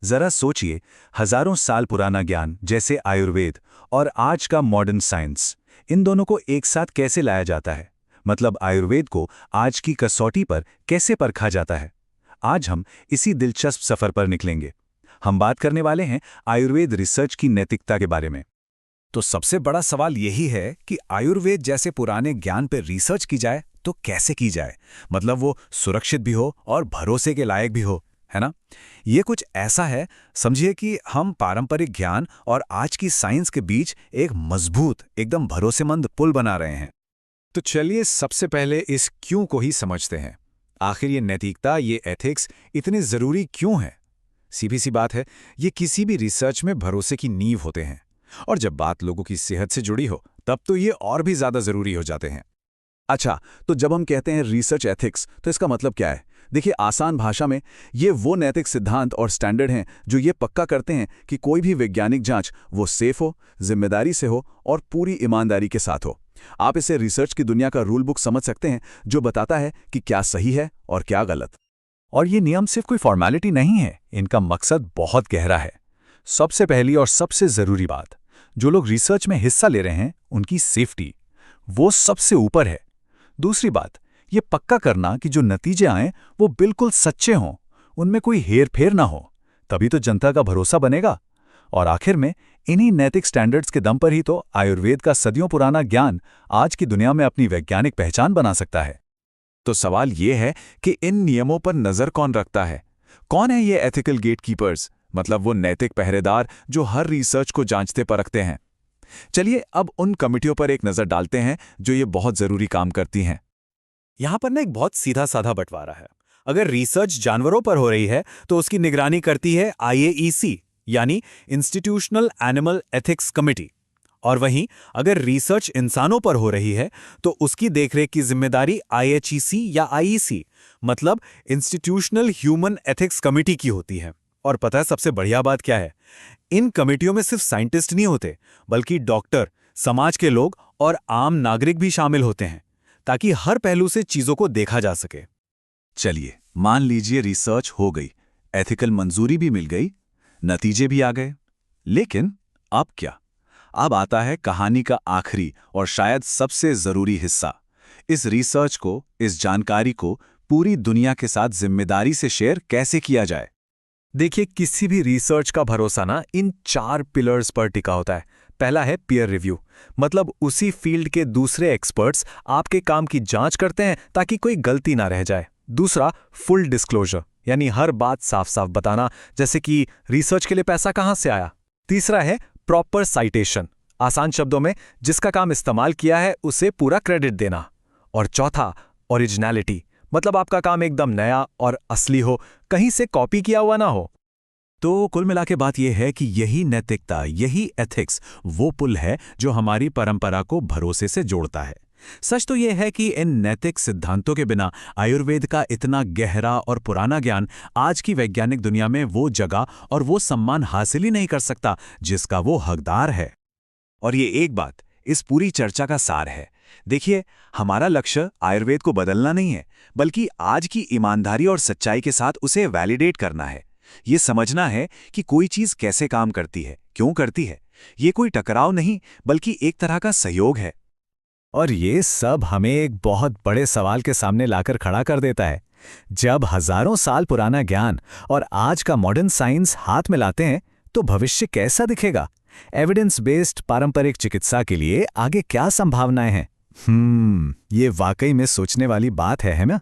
जरा सोचिए, हजारों साल पुराना ज्ञान जैसे आयुर्वेद और आज का मॉडर्न साइंस, इन दोनों को एक साथ कैसे लाया जाता है? मतलब आयुर्वेद को आज की कसौटी पर कैसे परखा जाता है? आज हम इसी दिलचस्प सफर पर निकलेंगे। हम बात करने वाले हैं आयुर्वेद रिसर्च की नैतिकता के बारे में। तो सबसे बड़ा सवाल यही है कि आयुर्वेद जैसे पुराने ज्ञान पर रिसर्च की जाए तो कैसे की जाए, मतलब वो सुरक्षित भी हो और भरोसे के लायक भी हो, है ना? ये कुछ ऐसा है, समझिए कि हम पारंपरिक ज्ञान और आज की साइंस के बीच एक मजबूत, एकदम भरोसेमंद पुल बना रहे हैं। तो चलिए सबसे पहले इस क्यों को ही समझते हैं। आखिर ये नैतिकता, ये एथिक्स इतने जरूरी क्यों है? सीधी सी बात है, ये किसी भी रिसर्च में भरोसे की नींव होते हैं। और जब बात लोगों की सेहत से जुड़ी हो, तब तो ये और भी ज्यादा जरूरी हो जाते हैं। अच्छा, तो जब हम कहते हैं रिसर्च एथिक्स, तो इसका मतलब क्या है? देखिए, आसान भाषा में ये वो नैतिक सिद्धांत और स्टैंडर्ड हैं जो ये पक्का करते हैं कि कोई भी वैज्ञानिक जांच वो सेफ हो, जिम्मेदारी से हो और पूरी ईमानदारी के साथ हो। आप इसे रिसर्च की दुनिया का रूल बुक समझ सकते हैं, जो बताता है कि क्या सही है और क्या गलत। और ये नियम सिर्फ कोई फॉर्मेलिटी नहीं है, इनका मकसद बहुत गहरा है। सबसे पहली और सबसे जरूरी बात, जो लोग रिसर्च में हिस्सा ले रहे हैं उनकी सेफ्टी, वो सबसे ऊपर है। दूसरी बात, ये पक्का करना कि जो नतीजे आएं वो बिल्कुल सच्चे हों, उनमें कोई हेर फेर ना हो, तभी तो जनता का भरोसा बनेगा। और आखिर में इन्हीं नैतिक स्टैंडर्ड्स के दम पर ही तो आयुर्वेद का सदियों पुराना ज्ञान आज की दुनिया में अपनी वैज्ञानिक पहचान बना सकता है। तो सवाल ये है कि इन नियमों पर नजर कौन रखता है? कौन है ये एथिकल गेटकीपर्स, मतलब वो नैतिक पहरेदार जो हर रिसर्च को जांचते परखते हैं? चलिए अब उन कमिटियों पर एक नजर डालते हैं जो ये बहुत जरूरी काम करती हैं। यहाँ पर ना एक बहुत सीधा साधा बंटवारा है। अगर रिसर्च जानवरों पर हो रही है तो उसकी निगरानी करती है IAEC, यानी इंस्टीट्यूशनल एनिमल एथिक्स कमिटी। और वहीं अगर रिसर्च इंसानों पर हो रही है तो उसकी देखरेख की जिम्मेदारी IHEC या IEC, मतलब इंस्टीट्यूशनल ह्यूमन एथिक्स कमिटी की होती है। और पता है सबसे बढ़िया बात क्या है? इन कमिटियों में सिर्फ साइंटिस्ट नहीं होते, बल्कि डॉक्टर, समाज के लोग और आम नागरिक भी शामिल होते हैं, ताकि हर पहलू से चीजों को देखा जा सके। चलिए मान लीजिए रिसर्च हो गई, एथिकल मंजूरी भी मिल गई, नतीजे भी आ गए, लेकिन अब क्या? अब आता है कहानी का आखिरी और शायद सबसे जरूरी हिस्सा। इस रिसर्च को, इस जानकारी को पूरी दुनिया के साथ जिम्मेदारी से शेयर कैसे किया जाए? देखिए, किसी भी रिसर्च का भरोसा ना इन 4 पिलर्स पर टिका होता है। पहला है पीयर रिव्यू, मतलब उसी फील्ड के दूसरे एक्सपर्ट्स आपके काम की जांच करते हैं ताकि कोई गलती ना रह जाए। दूसरा, फुल डिस्क्लोजर, यानी हर बात साफ साफ बताना, जैसे कि रिसर्च के लिए पैसा कहां से आया। तीसरा है प्रॉपर साइटेशन, आसान शब्दों में जिसका काम इस्तेमाल किया है उसे पूरा क्रेडिट देना। और चौथा, ओरिजिनलिटी, मतलब आपका काम एकदम नया और असली हो, कहीं से कॉपी किया हुआ ना हो। तो कुल मिला के बात यह है कि यही नैतिकता, यही एथिक्स वो पुल है जो हमारी परंपरा को भरोसे से जोड़ता है। सच तो यह है कि इन नैतिक सिद्धांतों के बिना आयुर्वेद का इतना गहरा और पुराना ज्ञान आज की वैज्ञानिक दुनिया में वो जगह और वो सम्मान हासिल ही नहीं कर सकता जिसका वो हकदार है। और ये एक बात इस पूरी चर्चा का सार है। देखिए, हमारा लक्ष्य आयुर्वेद को बदलना नहीं है, बल्कि आज की ईमानदारी और सच्चाई के साथ उसे वैलिडेट करना है। ये समझना है कि कोई चीज कैसे काम करती है, क्यों करती है। ये कोई टकराव नहीं, बल्कि एक तरह का सहयोग है। और ये सब हमें एक बहुत बड़े सवाल के सामने लाकर खड़ा कर देता है। जब हजारों साल पुराना ज्ञान और आज का मॉडर्न साइंस हाथ में लाते हैं, तो भविष्य कैसा दिखेगा? एविडेंस बेस्ड पारंपरिक चिकित्सा के लिए आगे क्या संभावनाएं हैं? ये वाकई में सोचने वाली बात है ना?